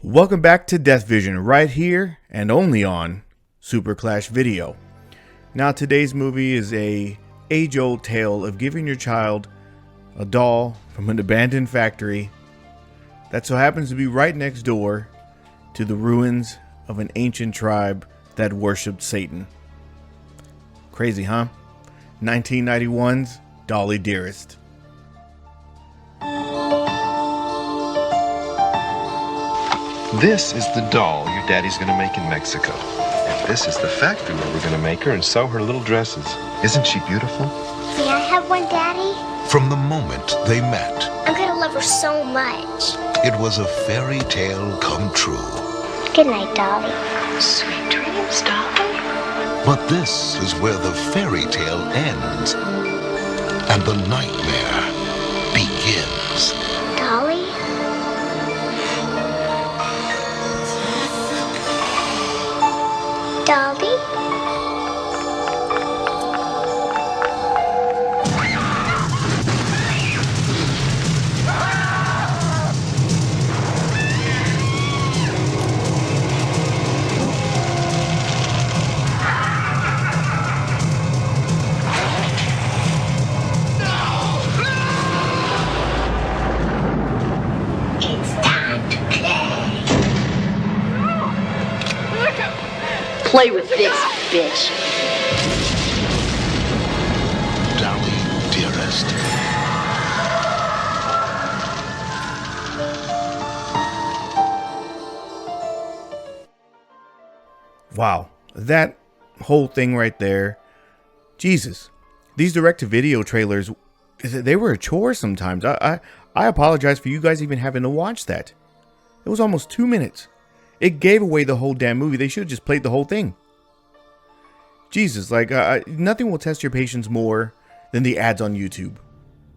Welcome back to Death Vision, right here and only on Super Clash Video. Now today's movie is a age-old tale of giving your child a doll from an abandoned factory that so happens to be right next door to the ruins of an ancient tribe that worshipped Satan. Crazy, huh? 1991's Dolly Dearest. This is the doll your daddy's gonna make in Mexico. And this is the factory where we're gonna make her and sew her little dresses. Isn't she beautiful? May I have one, Daddy? From the moment they met, I'm gonna love her so much. it was a fairy tale come true. Good night, Dolly. Sweet dreams, Dolly. But this is where the fairy tale ends and the nightmare begins. Dolly? Dolly? It's time to play. Play with this, bitch. Dolly Dearest. Wow, that whole thing right there. Jesus, these direct-to-video trailers, they were a chore sometimes. I apologize for you guys even having to watch that. It was almost 2 minutes. It gave away the whole damn movie. They should have just played the whole thing. Jesus, nothing will test your patience more than the ads on YouTube.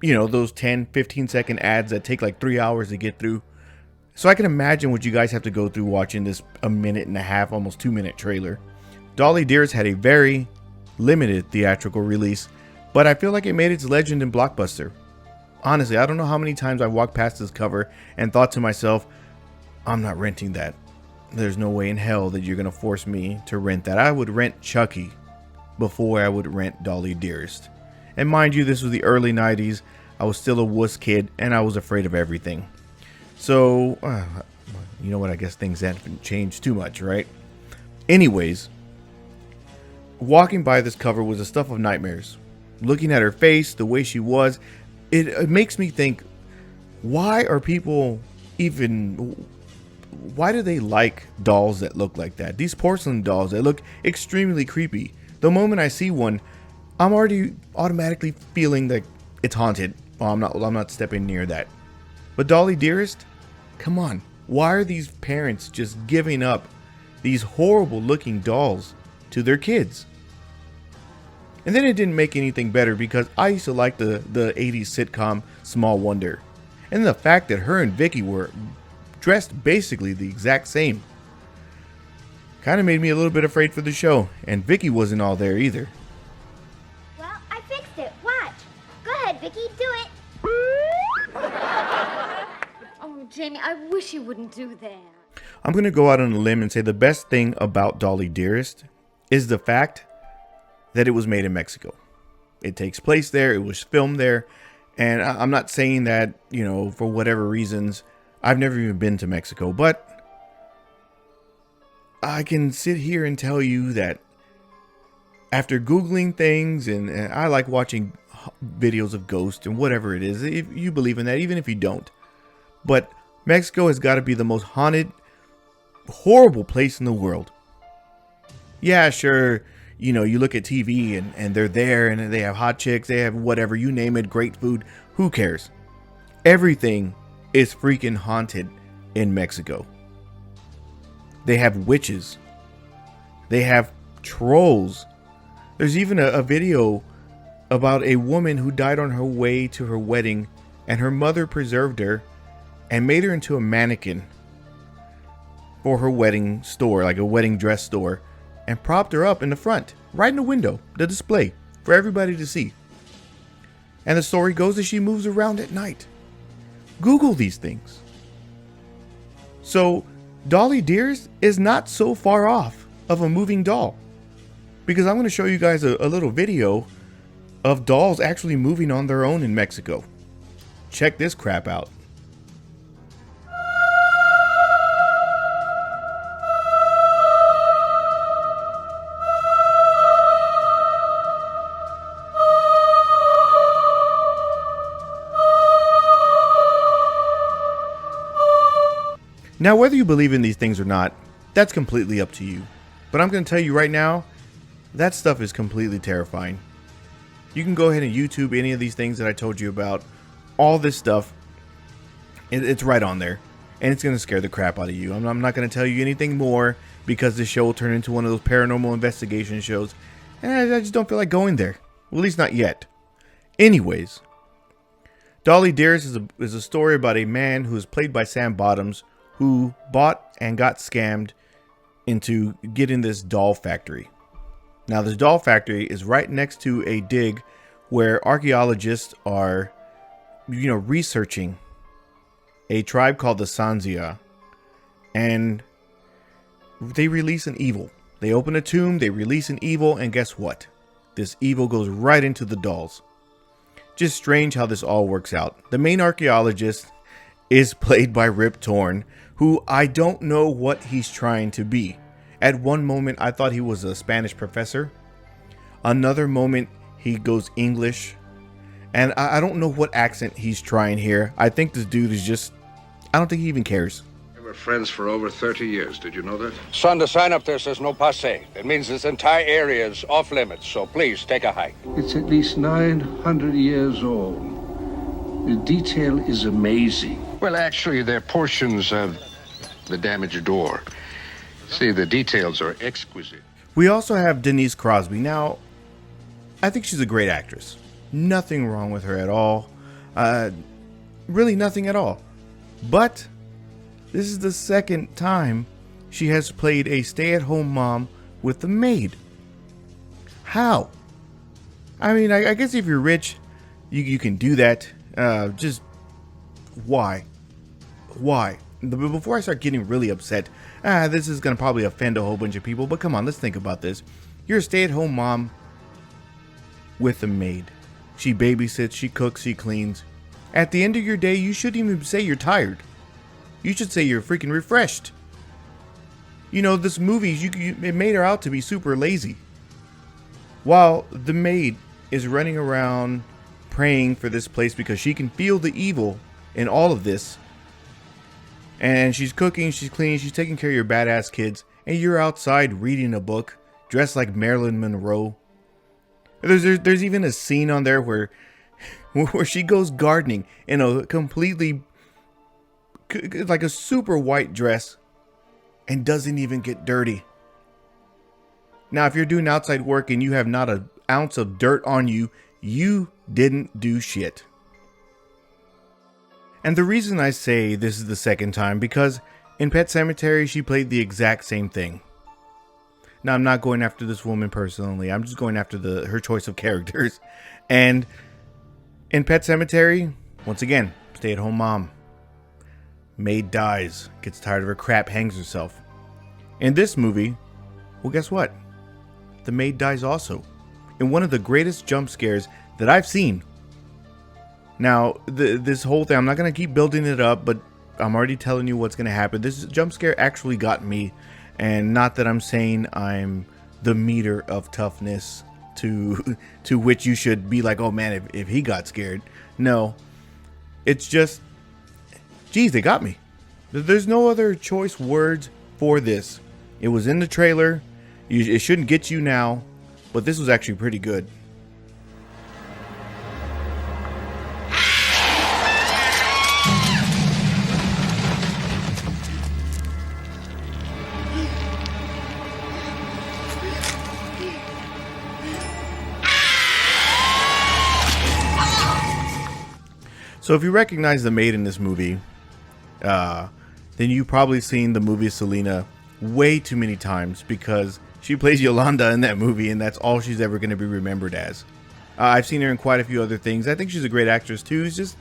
You know, those 10, 15-second ads that take like 3 hours to get through. So I can imagine what you guys have to go through watching this a minute and a half, almost 2-minute trailer. Dolly Dearest had a very limited theatrical release, but I feel like it made its legend in Blockbuster. Honestly, I don't know how many times I walked past this cover and thought to myself, I'm not renting that. There's no way in hell that you're going to force me to rent that. I would rent Chucky before I would rent Dolly Dearest. And mind you, this was the early 90s. I was still a wuss kid and I was afraid of everything. So, you know what? I guess things haven't changed too much, right? Anyways, walking by this cover was the stuff of nightmares. Looking at her face, the way she was, it makes me think, why are people even... Why do they like dolls that look like that? These porcelain dolls that look extremely creepy. The moment I see one, I'm already automatically feeling that it's haunted. Oh, I'm not stepping near that. But Dolly Dearest, come on. Why are these parents just giving up these horrible looking dolls to their kids? And then it didn't make anything better because I used to like the 80s sitcom Small Wonder. And the fact that her and Vicky were dressed basically the exact same kind of made me a little bit afraid for the show. And Vicky wasn't all there either. Well, I fixed it. Watch. Go ahead, Vicky. Do it. Oh, Jamie, I wish you wouldn't do that. I'm going to go out on a limb and say the best thing about Dolly Dearest is the fact that it was made in Mexico. It takes place there. It was filmed there. And I'm not saying that, you know, for whatever reasons, I've never even been to Mexico, but I can sit here and tell you that after Googling things, and I like watching videos of ghosts and whatever it is, if you believe in that, even if you don't, but Mexico has got to be the most haunted, horrible place in the world. Yeah, sure. You know, you look at TV and they're there and they have hot chicks, they have whatever, you name it, great food. Who cares? Everything is freaking haunted in Mexico. They have witches. They have trolls. There's even a video about a woman who died on her way to her wedding and her mother preserved her and made her into a mannequin for her wedding store, like a wedding dress store, and propped her up in the front, right in the window, the display, for everybody to see. And the story goes that she moves around at night. Google these things. So Dolly Dearest is not so far off of a moving doll. Because I'm going to show you guys a little video of dolls actually moving on their own in Mexico. Check this crap out. Now, whether you believe in these things or not, that's completely up to you. But I'm going to tell you right now, that stuff is completely terrifying. You can go ahead and YouTube any of these things that I told you about. All this stuff, it's right on there. And it's going to scare the crap out of you. I'm not going to tell you anything more because this show will turn into one of those paranormal investigation shows. And I just don't feel like going there. Well, at least not yet. Anyways, Dolly Dearest is a story about a man who is played by Sam Bottoms, who bought and got scammed into getting this doll factory. Now, this doll factory is right next to a dig where archaeologists are, researching a tribe called the Sanzia. And they release an evil. They open a tomb, they release an evil, and guess what? This evil goes right into the dolls. Just strange how this all works out. The main archaeologist is played by Rip Torn, who I don't know what he's trying to be. At one moment, I thought he was a Spanish professor. Another moment, he goes English. And I don't know what accent he's trying here. I think this dude is just, I don't think he even cares. We were friends for over 30 years. Did you know that? Son, the sign up there says no passe. That means this entire area is off limits, so please take a hike. It's at least 900 years old. The detail is amazing. Well, actually, they're portions of the damaged door. See, the details are exquisite. We also have Denise Crosby. Now, I think she's a great actress. Nothing wrong with her at all. Really nothing at all. But this is the second time she has played a stay-at-home mom with a maid. How? I mean, I guess if you're rich, you can do that. Just why? Why? Before I start getting really upset, this is going to probably offend a whole bunch of people, but come on, let's think about this. You're a stay-at-home mom with a maid. She babysits, she cooks, she cleans. At the end of your day, you shouldn't even say you're tired. You should say you're freaking refreshed. This movie, it made her out to be super lazy. While the maid is running around praying for this place because she can feel the evil in all of this. And she's cooking, she's cleaning, she's taking care of your badass kids. And you're outside reading a book, dressed like Marilyn Monroe. There's even a scene on there where she goes gardening in a completely, like a super white dress and doesn't even get dirty. Now, if you're doing outside work and you have not an ounce of dirt on you, you didn't do shit. And the reason I say this is the second time, because in Pet Sematary, she played the exact same thing. Now, I'm not going after this woman personally. I'm just going after her choice of characters. And in Pet Sematary, once again, stay-at-home mom. Maid dies, gets tired of her crap, hangs herself. In this movie, well, guess what? The maid dies also. In one of the greatest jump scares that I've seen. Now, this whole thing, I'm not going to keep building it up, but I'm already telling you what's going to happen. This jump scare actually got me. And not that I'm saying I'm the meter of toughness to which you should be like, oh man, if he got scared. No, it's just, geez, they got me. There's no other choice words for this. It was in the trailer. It shouldn't get you now, but this was actually pretty good. So if you recognize the maid in this movie, then you've probably seen the movie Selena way too many times because she plays Yolanda in that movie and that's all she's ever going to be remembered as. I've seen her in quite a few other things. I think she's a great actress too. It's just,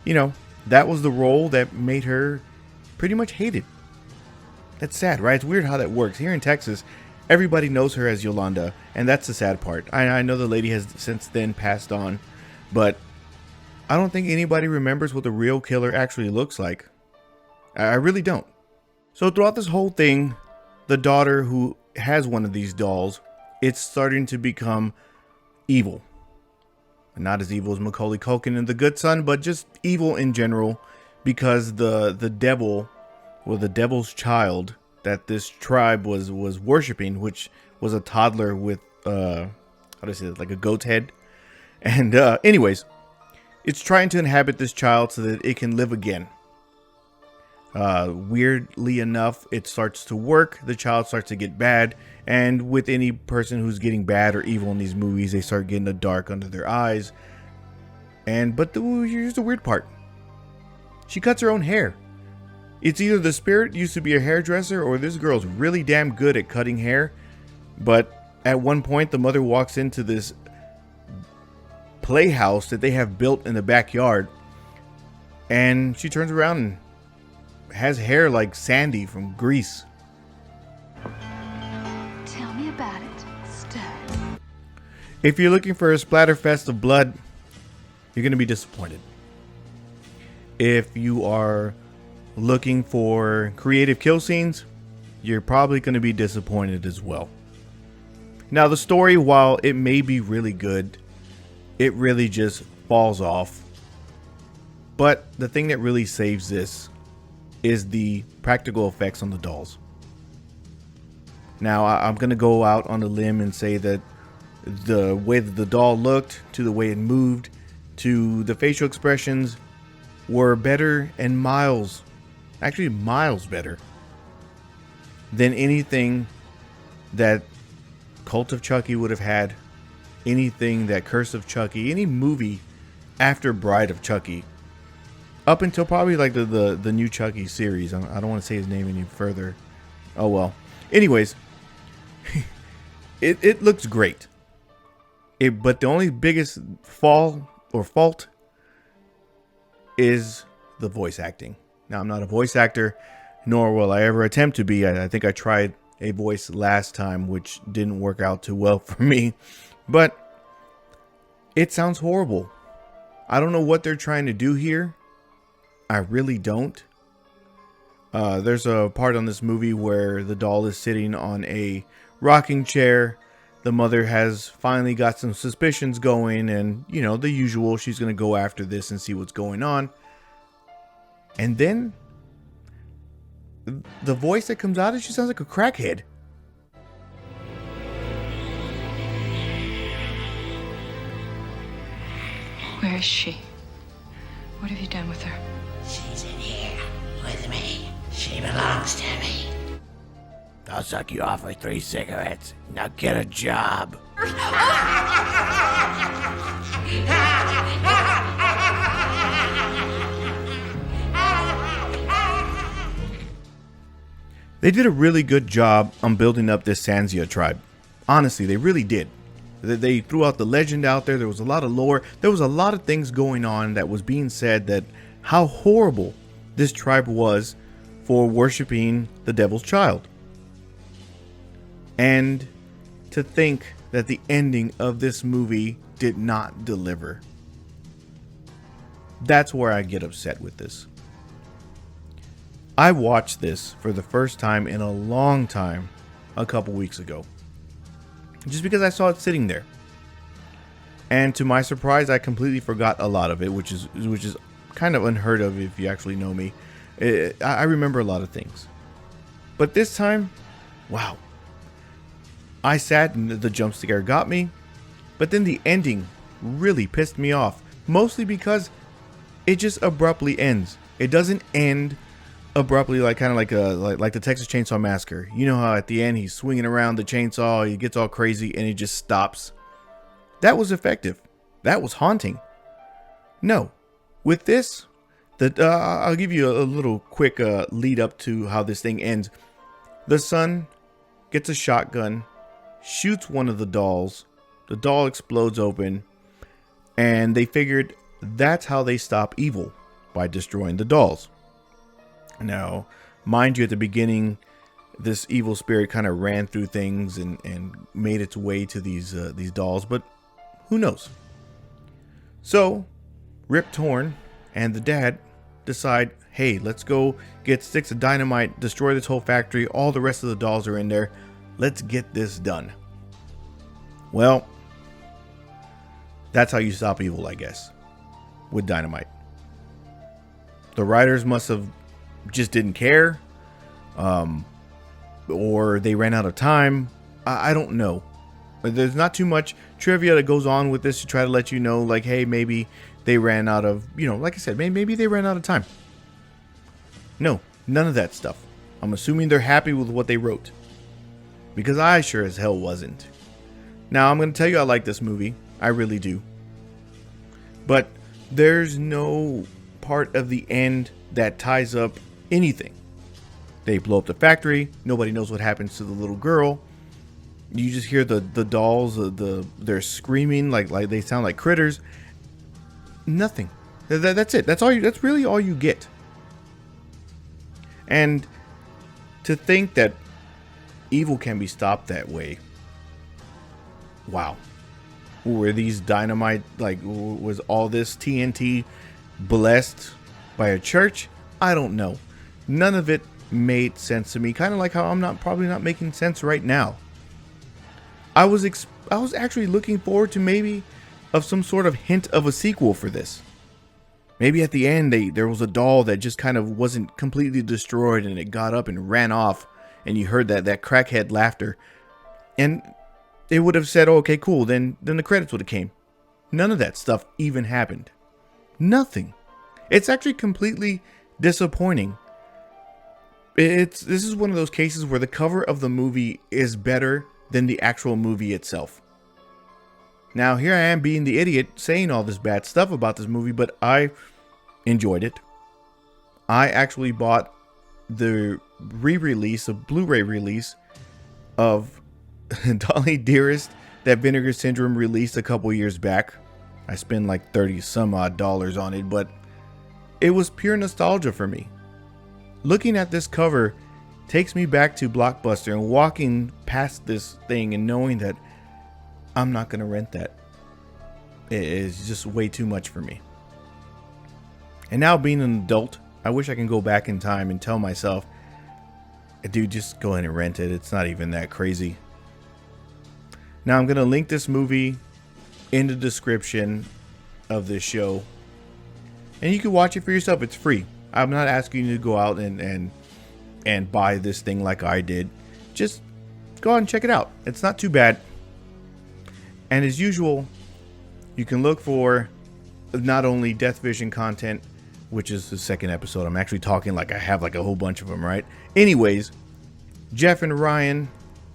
that was the role that made her pretty much hated. That's sad, right? It's weird how that works. Here in Texas, everybody knows her as Yolanda, and that's the sad part. I know the lady has since then passed on, but I don't think anybody remembers what the real killer actually looks like. I really don't. So throughout this whole thing, the daughter who has one of these dolls, it's starting to become evil. Not as evil as Macaulay Culkin in The Good Son, but just evil in general, because the devil, well, the devil's child that this tribe was worshiping, which was a toddler with how do I say it, like a goat's head. And anyways, it's trying to inhabit this child so that it can live again. Weirdly enough, it starts to work. The child starts to get bad, and with any person who's getting bad or evil in these movies, they start getting the dark under their eyes. But here's the weird part: she cuts her own hair. It's either the spirit used to be a hairdresser, or this girl's really damn good at cutting hair. But at one point, the mother walks into this playhouse that they have built in the backyard, and she turns around and has hair like Sandy from Grease. Tell me about it, Stud. If you're looking for a splatterfest of blood, you're going to be disappointed. If you are looking for creative kill scenes, you're probably going to be disappointed as well. Now, the story, while it may be really good, it really just falls off. But the thing that really saves this is the practical effects on the dolls. Now, I'm going to go out on a limb and say that the way that the doll looked, to the way it moved, to the facial expressions, were better and miles better than anything that Cult of Chucky would have had, anything that Curse of Chucky, any movie after Bride of Chucky, up until probably like the new Chucky series. I don't want to say his name any further. Oh well. Anyways, it looks great. But the only biggest fault is the voice acting. Now, I'm not a voice actor, nor will I ever attempt to be. I think I tried a voice last time, which didn't work out too well for me. But it sounds horrible. I don't know what they're trying to do here. I really don't. There's a part on this movie where the doll is sitting on a rocking chair. The mother has finally got some suspicions going, and you know, the usual, she's going to go after this and see what's going on. And then the voice that comes out, she sounds like a crackhead. Where is she? What have you done with her? She's in here with me. She belongs to me. I'll suck you off with 3 cigarettes. Now get a job. They did a really good job on building up this Sanzia tribe. Honestly, they really did. They threw out the legend out there. There was a lot of lore. There was a lot of things going on that was being said, that how horrible this tribe was for worshiping the devil's child. And to think that the ending of this movie did not deliver. That's where I get upset with this. I watched this for the first time in a long time a couple weeks ago, just because I saw it sitting there. And to my surprise, I completely forgot a lot of it, which is kind of unheard of if you actually know me. I remember a lot of things. But this time, wow. I sat and the jump scare got me, but then the ending really pissed me off, mostly because it just abruptly ends. It doesn't end abruptly, like kind of like the Texas Chainsaw Massacre. You know how at the end he's swinging around the chainsaw, he gets all crazy, and it just stops. That was effective. That was haunting. No, with this, I'll give you a little quick lead up to how this thing ends. The son gets a shotgun, shoots one of the dolls. The doll explodes open, and they figured that's how they stop evil, by destroying the dolls. Now, mind you, at the beginning, this evil spirit kind of ran through things and made its way to these dolls, but who knows? So Rip Torn and the dad decide, hey, let's go get sticks of dynamite, destroy this whole factory. All the rest of the dolls are in there. Let's get this done. Well, that's how you stop evil, I guess, with dynamite. The writers must have just didn't care, or they ran out of time. I don't know. There's not too much trivia that goes on with this to try to let you know, like, hey, maybe they ran out of, like I said, maybe they ran out of time. No, none of that stuff. I'm assuming they're happy with what they wrote, because I sure as hell wasn't. Now, I'm going to tell you I like this movie. I really do. But there's no part of the end that ties up anything. They blow up the factory. Nobody knows what happens to the little girl. You just hear the dolls, they're screaming like they sound like critters. Nothing. That's it. That's really all you get. And to think that evil can be stopped that way. Wow. Were these dynamite, was all this TNT blessed by a church? I don't know. None of it made sense to me. Kind of like how I'm probably not making sense right now. I was actually looking forward to maybe of some sort of hint of a sequel for this. Maybe at the end there was a doll that just kind of wasn't completely destroyed and it got up and ran off and you heard that crackhead laughter. And it would have said, oh, okay, cool, then the credits would have came. None of that stuff even happened. Nothing. It's actually completely disappointing. This is one of those cases where the cover of the movie is better than the actual movie itself. Now, here I am being the idiot saying all this bad stuff about this movie, but I enjoyed it. I actually bought the re-release, a Blu-ray release of Dolly Dearest that Vinegar Syndrome released a couple years back. I spent like $30 some odd on it, but it was pure nostalgia for me. Looking at this cover takes me back to Blockbuster and walking past this thing and knowing that I'm not going to rent that. It is just way too much for me. And now being an adult, I wish I can go back in time and tell myself, dude, just go ahead and rent it. It's not even that crazy. Now I'm going to link this movie in the description of this show. And you can watch it for yourself. It's free. I'm not asking you to go out and buy this thing like I did. Just go out and check it out. It's not too bad. And as usual, you can look for not only Death Vision content, which is the second episode. I'm actually talking like I have like a whole bunch of them, right? Anyways, Geof and Ryan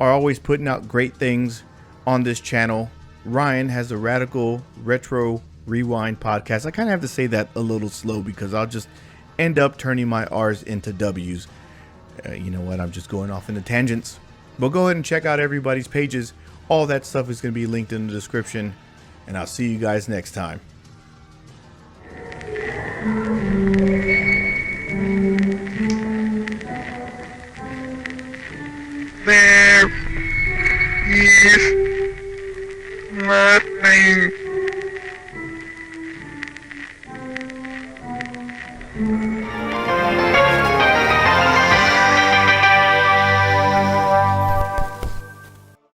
are always putting out great things on this channel. Ryan has a Radical Retro Rewind podcast. I kind of have to say that a little slow because I'll just end up turning my R's into W's. You know what? I'm just going off into tangents. But go ahead and check out everybody's pages. All that stuff is going to be linked in the description. And I'll see you guys next time. There is nothing